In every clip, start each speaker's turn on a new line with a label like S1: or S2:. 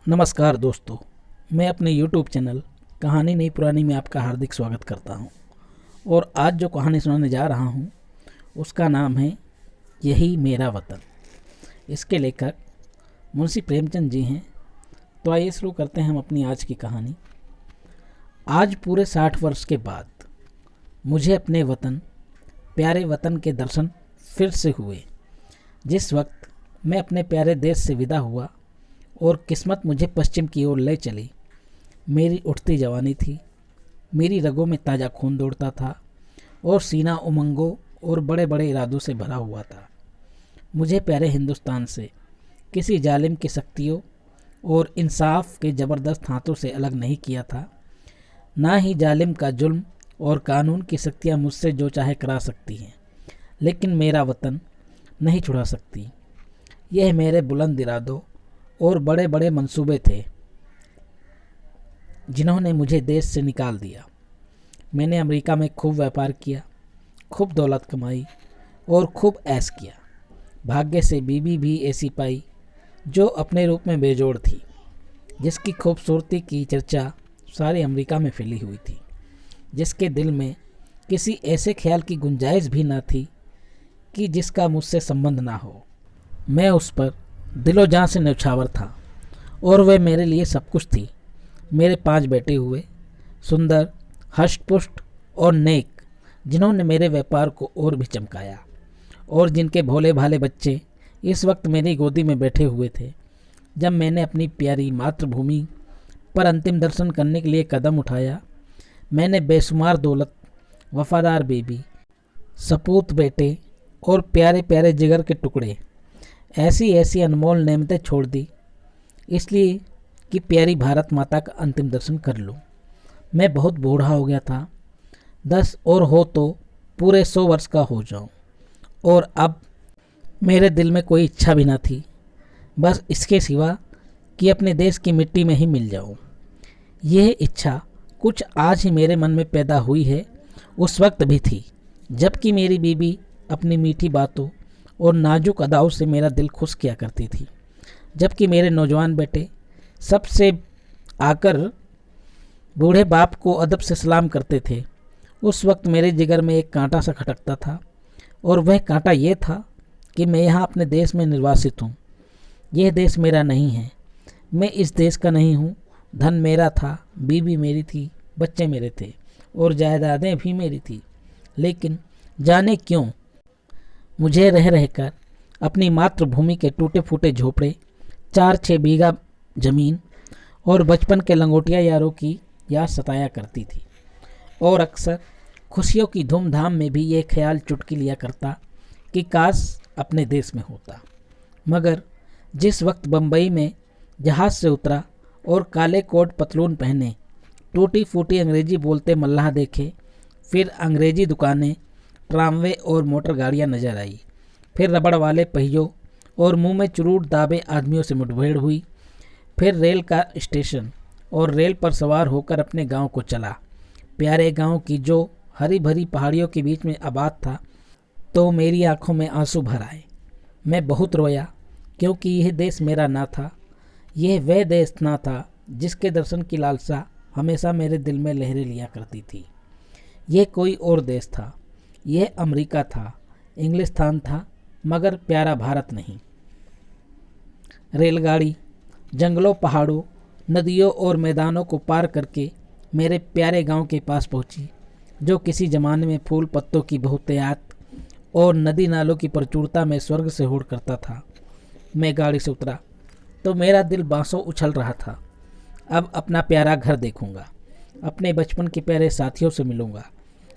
S1: नमस्कार दोस्तों, मैं अपने YouTube चैनल कहानी नहीं पुरानी में आपका हार्दिक स्वागत करता हूं। और आज जो कहानी सुनाने जा रहा हूं उसका नाम है यही मेरा वतन। इसके लेखक मुंशी प्रेमचंद जी हैं। तो आइए शुरू करते हैं हम अपनी आज की कहानी। आज पूरे 60 वर्ष के बाद मुझे अपने वतन, प्यारे वतन के दर्शन फिर से हुए। जिस वक्त मैं अपने प्यारे देश से विदा हुआ और किस्मत मुझे पश्चिम की ओर ले चली, मेरी उठती जवानी थी, मेरी रगों में ताज़ा खून दौड़ता था और सीना उमंगों और बड़े बड़े इरादों से भरा हुआ था। मुझे प्यारे हिंदुस्तान से किसी जालिम की शक्तियों और इंसाफ के ज़बरदस्त हाथों से अलग नहीं किया था। ना ही जालिम का जुल्म और कानून की शक्तियाँ मुझसे जो चाहे करा सकती हैं, लेकिन मेरा वतन नहीं छुड़ा सकती। यह मेरे बुलंद इरादों और बड़े बड़े मंसूबे थे जिन्होंने मुझे देश से निकाल दिया। मैंने अमेरिका में खूब व्यापार किया, खूब दौलत कमाई और खूब ऐश किया। भाग्य से बीवी भी ऐसी पाई जो अपने रूप में बेजोड़ थी, जिसकी खूबसूरती की चर्चा सारे अमेरिका में फैली हुई थी, जिसके दिल में किसी ऐसे ख्याल की गुंजाइश भी ना थी कि जिसका मुझसे संबंध ना हो। मैं उस पर दिलो जान से न्यौछावर था और वह मेरे लिए सब कुछ थी। मेरे 5 बेटे हुए, सुंदर, हष्टपुष्ट और नेक, जिन्होंने मेरे व्यापार को और भी चमकाया और जिनके भोले भाले बच्चे इस वक्त मेरी गोदी में बैठे हुए थे। जब मैंने अपनी प्यारी मातृभूमि पर अंतिम दर्शन करने के लिए कदम उठाया, मैंने बेशुमार दौलत, वफादार बीबी, सपूत बेटे और प्यारे प्यारे जिगर के टुकड़े, ऐसी ऐसी अनमोल नेमतें छोड़ दी, इसलिए कि प्यारी भारत माता का अंतिम दर्शन कर लूं। मैं बहुत बूढ़ा हो गया था, 10 और हो तो पूरे 100 वर्ष का हो जाऊं। और अब मेरे दिल में कोई इच्छा भी ना थी, बस इसके सिवा कि अपने देश की मिट्टी में ही मिल जाऊं। यह इच्छा कुछ आज ही मेरे मन में पैदा हुई है, उस वक्त भी थी जबकि मेरी बीबी अपनी मीठी बातों और नाजुक अदाओं से मेरा दिल खुश किया करती थी। जबकि मेरे नौजवान बेटे सबसे आकर बूढ़े बाप को अदब से सलाम करते थे, उस वक्त मेरे जिगर में एक कांटा सा खटकता था। और वह कांटा ये था कि मैं यहाँ अपने देश में निर्वासित हूँ। यह देश मेरा नहीं है, मैं इस देश का नहीं हूँ। धन मेरा था, बीवी मेरी थी, बच्चे मेरे थे और जायदादें भी मेरी थी, लेकिन जाने क्यों मुझे रह रहकर अपनी मातृभूमि के टूटे फूटे झोपड़े, 4-6 बीघा जमीन और बचपन के लंगोटिया यारों की याद सताया करती थी। और अक्सर खुशियों की धूमधाम में भी ये ख्याल चुटकी लिया करता कि काश अपने देश में होता। मगर जिस वक्त बम्बई में जहाज़ से उतरा और काले कोट पतलून पहने टूटी फूटी अंग्रेजी बोलते मल्लाह देखे, फिर अंग्रेजी दुकानें, ट्रामवे और मोटर गाड़ियाँ नजर आई, फिर रबड़ वाले पहियों और मुंह में चुरूट दाबे आदमियों से मुठभेड़ हुई, फिर रेल का स्टेशन और रेल पर सवार होकर अपने गांव को चला। प्यारे गांव की जो हरी भरी पहाड़ियों के बीच में आबाद था, तो मेरी आंखों में आंसू भर आए। मैं बहुत रोया, क्योंकि यह देश मेरा ना था। यह वह देश ना था जिसके दर्शन की लालसा हमेशा मेरे दिल में लहरें लिया करती थी। यह कोई और देश था, यह अमेरिका था, इंग्लिस्तान था, मगर प्यारा भारत नहीं। रेलगाड़ी जंगलों, पहाड़ों, नदियों और मैदानों को पार करके मेरे प्यारे गांव के पास पहुंची, जो किसी ज़माने में फूल पत्तों की बहुतायत और नदी नालों की प्रचुरता में स्वर्ग से होड़ करता था। मैं गाड़ी से उतरा तो मेरा दिल बांसों उछल रहा था। अब अपना प्यारा घर देखूंगा, अपने बचपन के प्यारे साथियों से मिलूंगा।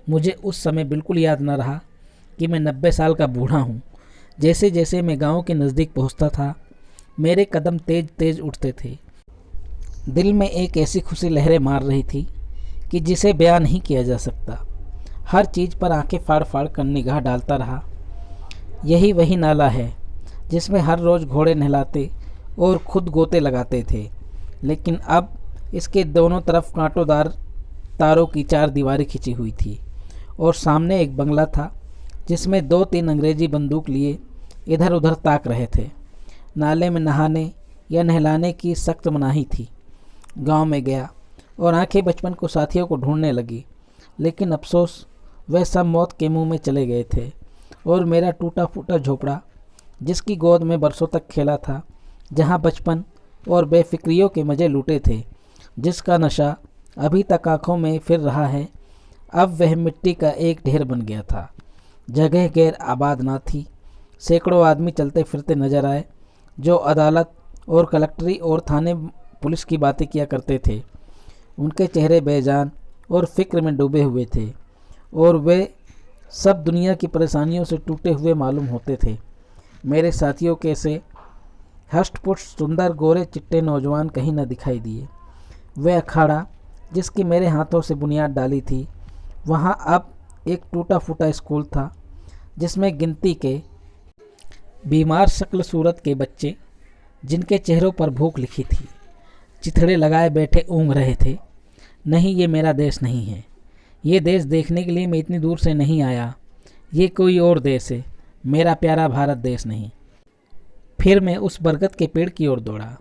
S1: मुझे उस समय बिल्कुल याद न रहा कि मैं 90 साल का बूढ़ा हूँ। जैसे जैसे मैं गांव के नज़दीक पहुँचता था, मेरे कदम तेज तेज उठते थे। दिल में एक ऐसी खुशी लहरें मार रही थी कि जिसे बयान नहीं किया जा सकता। हर चीज़ पर आंखें फाड़ फाड़ कर निगाह डालता रहा। यही वही नाला है जिसमें हर रोज़ घोड़े नहलाते और खुद गोते लगाते थे, लेकिन अब इसके दोनों तरफ कांटोदार तारों की 4 दीवारें खिंची हुई थी और सामने एक बंगला था जिसमें 2-3 अंग्रेजी बंदूक लिए इधर उधर ताक रहे थे। नाले में नहाने या नहलाने की सख्त मनाही थी। गांव में गया और आंखें बचपन को साथियों को ढूंढने लगी, लेकिन अफसोस वह सब मौत के मुंह में चले गए थे। और मेरा टूटा फूटा झोपड़ा, जिसकी गोद में बरसों तक खेला था, जहां बचपन और बेफिक्रियों के मज़े लूटे थे, जिसका नशा अभी तक आंखों में फिर रहा है, अब वह मिट्टी का एक ढेर बन गया था। जगह गैर आबाद ना थी। सैकड़ों आदमी चलते फिरते नजर आए, जो अदालत और कलेक्ट्री और थाने पुलिस की बातें किया करते थे। उनके चेहरे बेजान और फिक्र में डूबे हुए थे, और वे सब दुनिया की परेशानियों से टूटे हुए मालूम होते थे। मेरे साथियों के से हष्ट-पुष्ट सुंदर गोरे चिट्टे नौजवान कहीं न दिखाई दिए। वह अखाड़ा जिसकी मेरे हाथों से बुनियाद डाली थी, वहाँ अब एक टूटा फूटा स्कूल था, जिसमें गिनती के बीमार शक्ल सूरत के बच्चे, जिनके चेहरों पर भूख लिखी थी, चिथड़े लगाए बैठे ऊँघ रहे थे। नहीं, ये मेरा देश नहीं है। ये देश देखने के लिए मैं इतनी दूर से नहीं आया। ये कोई और देश है, मेरा प्यारा भारत देश नहीं। फिर मैं उस बरगद के पेड़ की ओर दौड़ा,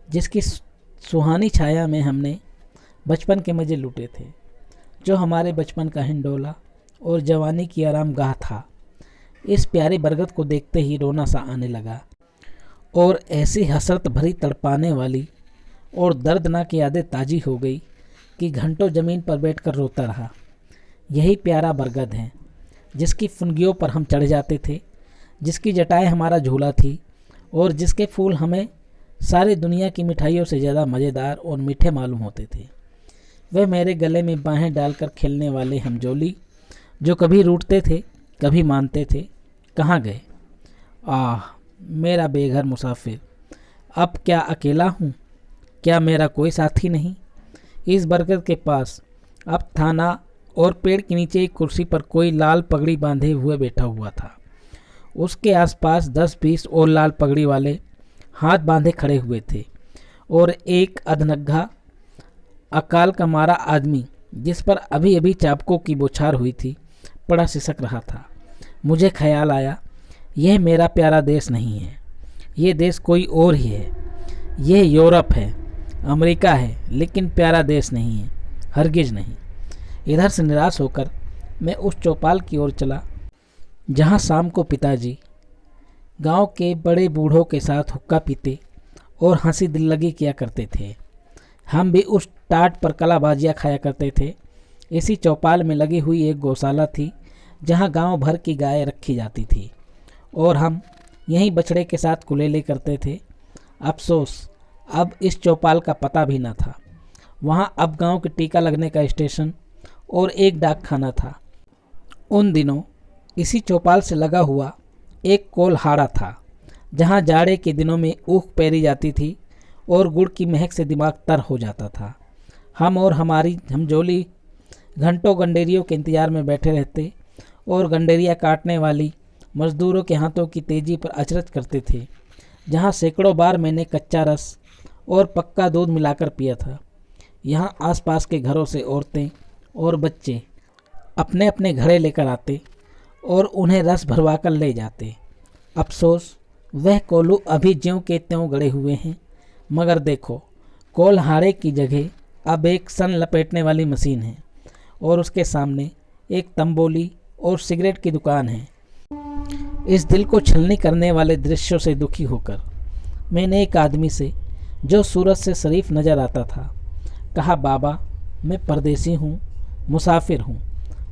S1: जिसकी सुहानी छाया में हमने बचपन के मज़े लूटे थे, जो हमारे बचपन का हिंडोला और जवानी की आरामगाह था। इस प्यारे बरगद को देखते ही रोना सा आने लगा, और ऐसी हसरत भरी तड़पाने वाली और दर्दनाक यादें ताज़ी हो गई कि घंटों ज़मीन पर बैठकर रोता रहा। यही प्यारा बरगद है, जिसकी फुनगियों पर हम चढ़ जाते थे, जिसकी जटाएं हमारा झूला थी, और जिसके फूल हमें सारी दुनिया की मिठाइयों से ज़्यादा मज़ेदार और मीठे मालूम होते थे। वे मेरे गले में बाहें डालकर खेलने वाले हमजोली, जो कभी रूठते थे कभी मानते थे, कहाँ गए? आह, मेरा बेघर मुसाफिर, अब क्या अकेला हूँ? क्या मेरा कोई साथी नहीं? इस बरगद के पास अब थाना और पेड़ के नीचे एक कुर्सी पर कोई लाल पगड़ी बांधे हुए बैठा हुआ था। उसके आसपास 10-20 और लाल पगड़ी वाले हाथ बांधे खड़े हुए थे, और एक अधनग्गा अकाल का मारा आदमी, जिस पर अभी अभी चाबुकों की बौछार हुई थी, पड़ा सिसक रहा था। मुझे ख्याल आया, यह मेरा प्यारा देश नहीं है, ये देश कोई और ही है। यह यूरोप है, अमेरिका है, लेकिन प्यारा देश नहीं है, हरगिज नहीं। इधर से निराश होकर मैं उस चौपाल की ओर चला, जहाँ शाम को पिताजी गांव के बड़े बूढ़ों के साथ हुक्का पीते और हंसी दिल्लगी किया करते थे। हम भी उस टाट पर कलाबाजियाँ खाया करते थे। इसी चौपाल में लगी हुई एक गौशाला थी, जहाँ गांव भर की गायें रखी जाती थी, और हम यहीं बछड़े के साथ कुलेले करते थे। अफसोस, अब इस चौपाल का पता भी न था। वहाँ अब गांव के टीका लगने का स्टेशन और एक डाक खाना था। उन दिनों इसी चौपाल से लगा हुआ एक कोल्हाड़ा था, जहाँ जाड़े के दिनों में ऊख पैरी जाती थी और गुड़ की महक से दिमाग तर हो जाता था। हम और हमारी हमजोली घंटों गंडेरियों के इंतजार में बैठे रहते और गंडेरिया काटने वाली मजदूरों के हाथों की तेजी पर अचरज करते थे, जहाँ सैकड़ों बार मैंने कच्चा रस और पक्का दूध मिलाकर पिया था। यहाँ आसपास के घरों से औरतें और बच्चे अपने अपने घड़े लेकर आते और उन्हें रस भरवा कर ले जाते। अफसोस, वह कोल्हू अभी ज्यों के त्यों गड़े हुए हैं, मगर देखो, कोल्हाड़े की जगह अब एक सन लपेटने वाली मशीन है, और उसके सामने एक तंबोली और सिगरेट की दुकान है। इस दिल को छलनी करने वाले दृश्यों से दुखी होकर मैंने एक आदमी से, जो सूरत से शरीफ नज़र आता था, कहा, बाबा, मैं परदेसी हूँ, मुसाफिर हूँ,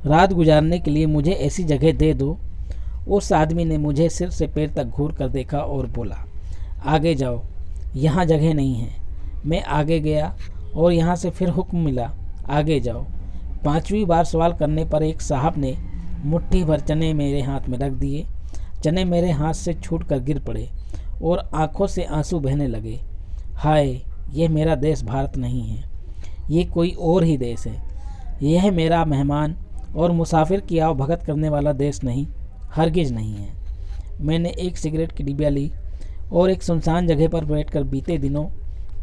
S1: रात गुजारने के लिए मुझे ऐसी जगह दे दो। उस आदमी ने मुझे सिर से पैर तक घूर कर देखा और बोला, आगे जाओ, यहाँ जगह नहीं है। मैं आगे गया और यहाँ से फिर हुक्म मिला, आगे जाओ। 5वीं बार सवाल करने पर एक साहब ने मुट्ठी भर चने मेरे हाथ में रख दिए। चने मेरे हाथ से छूट कर गिर पड़े और आंखों से आंसू बहने लगे। हाय, यह मेरा देश भारत नहीं है, ये कोई और ही देश है। यह मेरा मेहमान और मुसाफिर की आव भगत करने वाला देश नहीं, हरगिज नहीं है। मैंने एक सिगरेट की डिबिया ली और एक सुनसान जगह पर बैठकर बीते दिनों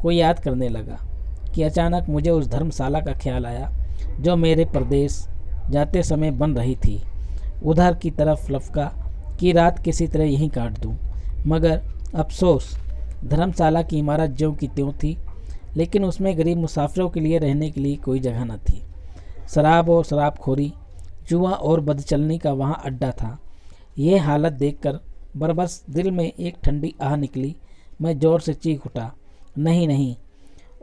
S1: को याद करने लगा कि अचानक मुझे उस धर्मशाला का ख्याल आया, जो मेरे प्रदेश जाते समय बन रही थी। उधर की तरफ लफका कि रात किसी तरह यहीं काट दूं, मगर अफसोस, धर्मशाला की इमारत ज्यों की त्यों थी, लेकिन उसमें गरीब मुसाफिरों के लिए रहने के लिए कोई जगह न थी। शराब और शराबखोरी, जुआ और बदचलनी का वहाँ अड्डा था। यह हालत देखकर बरबस दिल में एक ठंडी आह निकली। मैं ज़ोर से चीख उठा, नहीं नहीं,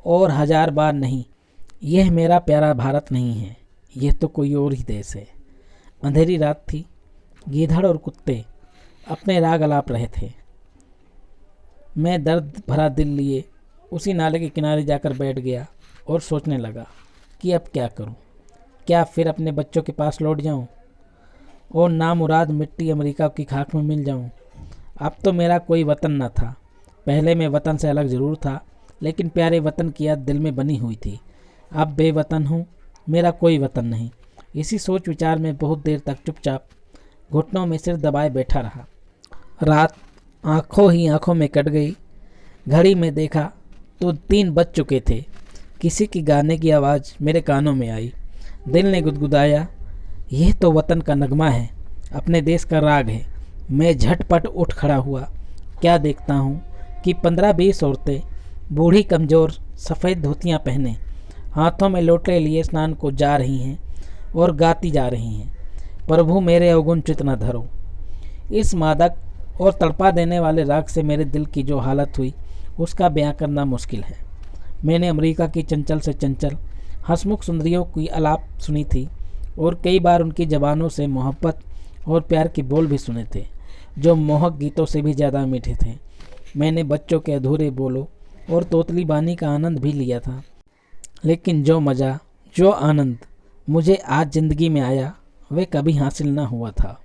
S1: और 1000 बार नहीं, यह मेरा प्यारा भारत नहीं है, यह तो कोई और ही देश है। अंधेरी रात थी। गीदड़ और कुत्ते अपने राग अलाप रहे थे। मैं दर्द भरा दिल लिए उसी नाले के किनारे जाकर बैठ गया और सोचने लगा कि अब क्या करूं। क्या फिर अपने बच्चों के पास लौट जाऊं और नामुराद मिट्टी अमेरिका की खाक में मिल जाऊं? अब तो मेरा कोई वतन न था। पहले मैं वतन से अलग ज़रूर था, लेकिन प्यारे वतन की याद दिल में बनी हुई थी। अब बेवतन हूँ, मेरा कोई वतन नहीं। इसी सोच विचार में बहुत देर तक चुपचाप घुटनों में सिर दबाए बैठा रहा। रात आंखों ही आंखों में कट गई। घड़ी में देखा तो 3 बज चुके थे। किसी की गाने की आवाज़ मेरे कानों में आई। दिल ने गुदगुदाया, यह तो वतन का नगमा है, अपने देश का राग है। मैं झटपट उठ खड़ा हुआ। क्या देखता हूँ कि 15-20 औरतें, बूढ़ी कमज़ोर, सफ़ेद धोतियाँ पहने, हाथों में लोटे लिए स्नान को जा रही हैं और गाती जा रही हैं, प्रभु मेरे अवगुण चित न धरो। इस मादक और तड़पा देने वाले राग से मेरे दिल की जो हालत हुई उसका बयां करना मुश्किल है। मैंने अमेरिका की चंचल से चंचल हंसमुख सुंदरियों की आलाप सुनी थी और कई बार उनकी ज़बानों से मोहब्बत और प्यार के बोल भी सुने थे, जो मोहक गीतों से भी ज़्यादा मीठे थे। मैंने बच्चों के अधूरे बोलों और तोतली बानी का आनंद भी लिया था, लेकिन जो मज़ा, जो आनंद मुझे आज ज़िंदगी में आया वह कभी हासिल न हुआ था।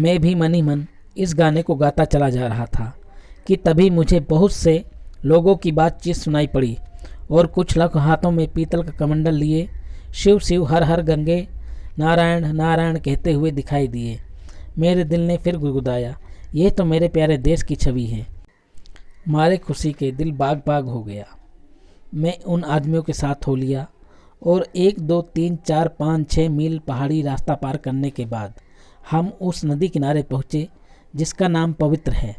S1: मैं भी मन ही मन इस गाने को गाता चला जा रहा था कि तभी मुझे बहुत से लोगों की बातचीत सुनाई पड़ी और कुछ लोग हाथों में पीतल का कमंडल लिए शिव शिव हर हर गंगे नारायण नारायण कहते हुए दिखाई दिए। मेरे दिल ने फिर गुदगुदाया, ये तो मेरे प्यारे देश की छवि है। मारे खुशी के दिल बाग बाग हो गया। मैं उन आदमियों के साथ हो लिया और 1 2 3 4 5 6 मील पहाड़ी रास्ता पार करने के बाद हम उस नदी किनारे पहुँचे जिसका नाम पवित्र है,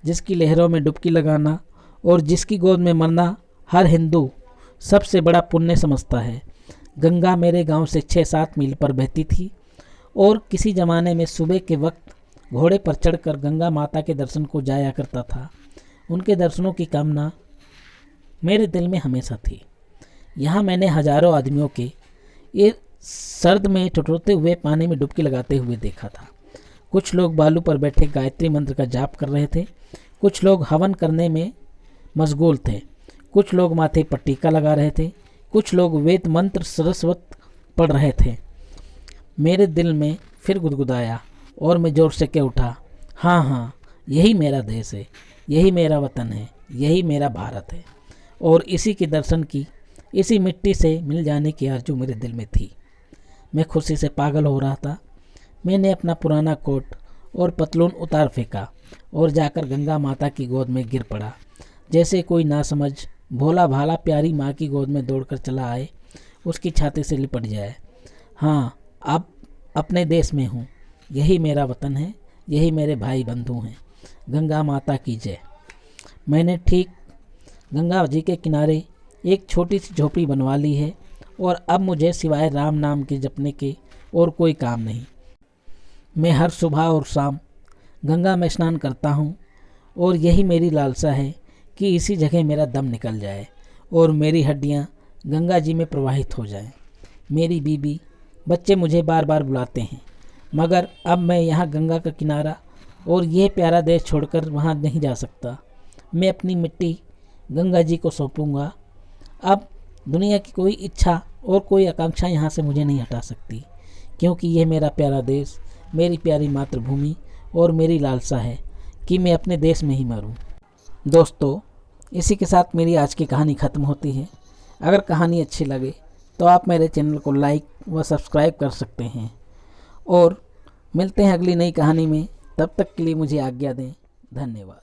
S1: जिसकी लहरों में डुबकी लगाना और जिसकी गोद में मरना हर हिंदू सबसे बड़ा पुण्य समझता है। गंगा मेरे गांव से 6-7 मील पर बहती थी और किसी ज़माने में सुबह के वक्त घोड़े पर चढ़कर गंगा माता के दर्शन को जाया करता था। उनके दर्शनों की कामना मेरे दिल में हमेशा थी। यहाँ मैंने हजारों आदमियों के ये सर्द में टटोलते हुए पानी में डुबकी लगाते हुए देखा था। कुछ लोग बालू पर बैठे गायत्री मंत्र का जाप कर रहे थे, कुछ लोग हवन करने में मशगूल थे, कुछ लोग माथे पर टीका लगा रहे थे, कुछ लोग वेद मंत्र सरस्वत पढ़ रहे थे। मेरे दिल में फिर गुदगुदाया और मैं जोर से कह उठा, हाँ हाँ, यही मेरा देश है, यही मेरा वतन है, यही मेरा भारत है। और इसी के दर्शन की, इसी मिट्टी से मिल जाने की आरज़ू मेरे दिल में थी। मैं खुशी से पागल हो रहा था। मैंने अपना पुराना कोट और पतलून उतार फेंका और जाकर गंगा माता की गोद में गिर पड़ा, जैसे कोई नासमझ भोला भाला प्यारी माँ की गोद में दौड़कर चला आए, उसकी छाती से लिपट जाए। हाँ, अब अपने देश में हूँ, यही मेरा वतन है, यही मेरे भाई बंधु हैं। गंगा माता की जय। मैंने ठीक गंगा जी के किनारे एक छोटी सी झोपड़ी बनवा ली है और अब मुझे सिवाय राम नाम के जपने के और कोई काम नहीं। मैं हर सुबह और शाम गंगा में स्नान करता हूँ और यही मेरी लालसा है कि इसी जगह मेरा दम निकल जाए और मेरी हड्डियाँ गंगा जी में प्रवाहित हो जाएं। मेरी बीबी, बच्चे मुझे बार बार बुलाते हैं, मगर अब मैं यहाँ गंगा का किनारा और यह प्यारा देश छोड़कर वहाँ नहीं जा सकता। मैं अपनी मिट्टी गंगा जी को सौंपूंगा। अब दुनिया की कोई इच्छा और कोई आकांक्षा यहाँ से मुझे नहीं हटा सकती, क्योंकि यह मेरा प्यारा देश, मेरी प्यारी मातृभूमि और मेरी लालसा है कि मैं अपने देश में ही मरूं। दोस्तों, इसी के साथ मेरी आज की कहानी ख़त्म होती है। अगर कहानी अच्छी लगे तो आप मेरे चैनल को लाइक व सब्सक्राइब कर सकते हैं और मिलते हैं अगली नई कहानी में। तब तक के लिए मुझे आज्ञा दें। धन्यवाद।